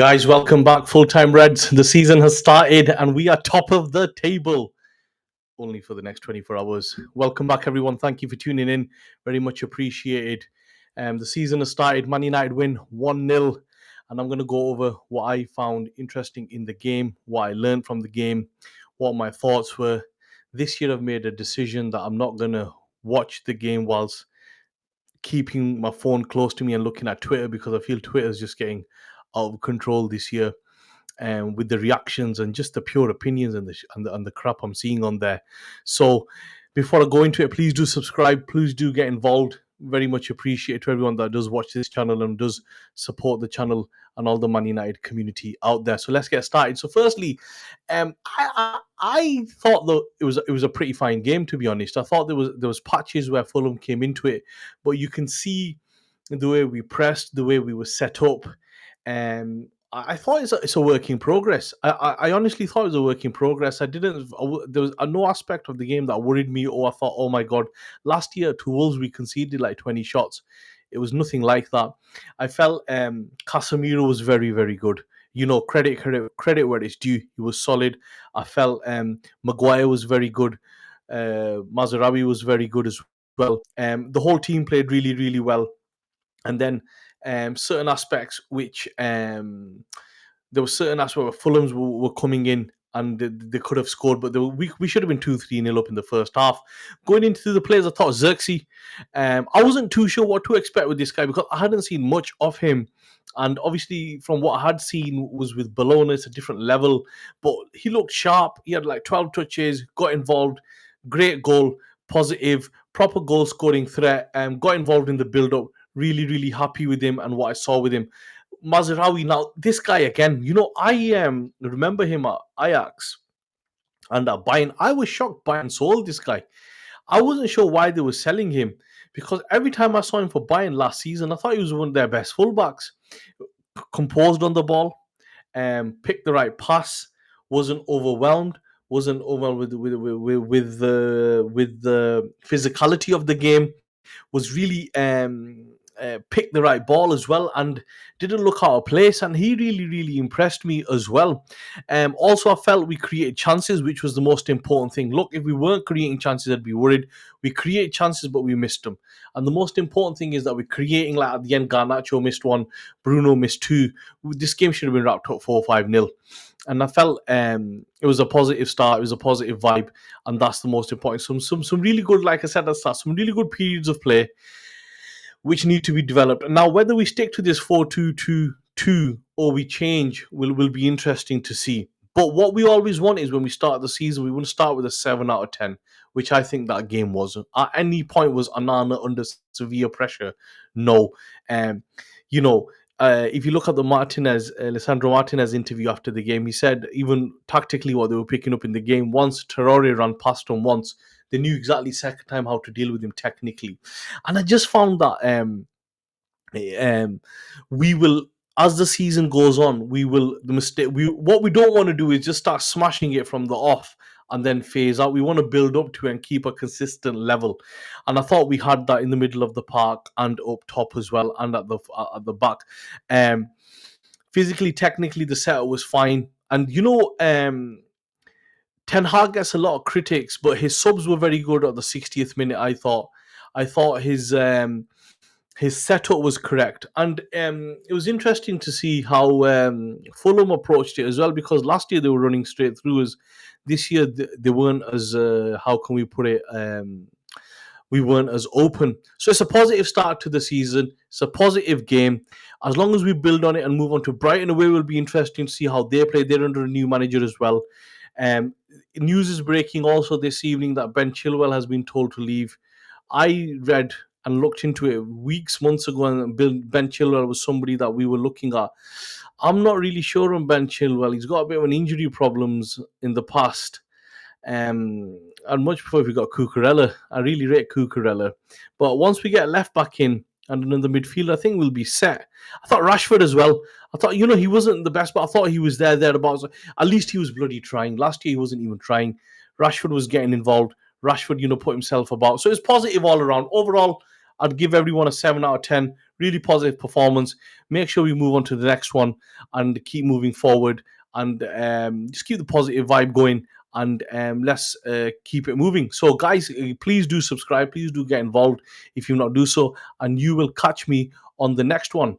Guys, welcome back. Full time Reds. The season has started and we are top of the table only for the next 24 hours. Welcome back, everyone. Thank you for tuning in. Very much appreciated. The season has started. Man United win 1-0. And I'm going to go over what I found interesting in the game, what I learned from the game, what my thoughts were. This year, I've made a decision that I'm not going to watch the game whilst keeping my phone close to me and looking at Twitter because I feel Twitter is just getting out of control this year. With the reactions and just the pure opinions and the crap I'm seeing on there. So before I go into it, please do subscribe. Please do get involved. Very much appreciate to everyone that does watch this channel and does support the channel and all the Man United community out there. So let's get started. So firstly, I thought that it was a pretty fine game, to be honest. I thought there was patches where Fulham came into it, but you can see the way we pressed, the way we were set up. I thought it's a work in progress. I honestly thought it was a work in progress. There was no aspect of the game that worried me or I thought, oh my God, last year to Wolves we conceded like 20 shots. It was nothing like that. I felt Casemiro was very, very good. You know, credit where it's due. He was solid. I felt Maguire was very good. Mazraoui was very good as well. The whole team played really, really well. And then certain aspects which there were certain aspects where Fulham's were coming in and they could have scored, but we should have been 2-3-0 up in the first half. Going into the players, I thought Zirkzee. I wasn't too sure what to expect with this guy because I hadn't seen much of him. And obviously, from what I had seen was with Bologna, it's a different level. But he looked sharp. He had like 12 touches, got involved. Great goal, positive, proper goal scoring threat. Got involved in the build-up. Really, really happy with him and what I saw with him. Mazraoui, now this guy again, you know, I remember him at Ajax and at Bayern. I was shocked Bayern sold this guy. I wasn't sure why they were selling him because every time I saw him for Bayern last season, I thought he was one of their best fullbacks. Composed on the ball, picked the right pass, wasn't overwhelmed with the physicality of the game, was really picked the right ball as well and didn't look out of place, and he really, really impressed me as well. Also, I felt we created chances, which was the most important thing. Look, if we weren't creating chances, I'd be worried. We create chances, but we missed them. And the most important thing is that we're creating, like at the end, Garnacho missed one, Bruno missed two. This game should have been wrapped up 4-5-0. And I felt it was a positive start, it was a positive vibe, and that's the most important. Some really good, like I said at the start, some really good periods of play which need to be developed. Now, whether we stick to this 4-2-2-2 or we change will be interesting to see. But what we always want is when we start the season, we want to start with a 7 out of 10, which I think that game wasn't. At any point was Onana under severe pressure? No. You know, if you look at the Lisandro Martinez interview after the game, he said even tactically what they were picking up in the game, once Traore ran past him once, they knew exactly second time how to deal with him technically. And I just found that we will, as the season goes on, what we don't want to do is just start smashing it from the off and then phase out. We want to build up to it and keep a consistent level. And I thought we had that in the middle of the park and up top as well and at the back. Physically, technically, the setup was fine. And you know, Ten Hag gets a lot of critics, but his subs were very good at the 60th minute. I thought his setup was correct, and it was interesting to see how Fulham approached it as well. Because last year they were running straight through us. This year they weren't as how can we put it? We weren't as open. So it's a positive start to the season. It's a positive game. As long as we build on it and move on to Brighton away, will be interesting to see how they play. They're under a new manager as well. News is breaking also this evening that Ben Chilwell has been told to leave. I read and looked into it months ago, and Ben Chilwell was somebody that we were looking at. I'm not really sure on Ben Chilwell. He's got a bit of an injury problems in the past. And much before we got Cucurella. I really rate Cucurella. But once we get left back in and another midfielder, I think we'll be set. I thought Rashford as well. I thought, you know, he wasn't the best, but I thought he was thereabouts. At least he was bloody trying. Last year, he wasn't even trying. Rashford was getting involved. Rashford, you know, put himself about. So it's positive all around. Overall, I'd give everyone a 7 out of 10. really positive performance. Make sure we move on to the next one and keep moving forward, and just keep the positive vibe going, and let's keep it moving. So guys, please do subscribe, please do get involved if you not do so, and you will catch me on the next one.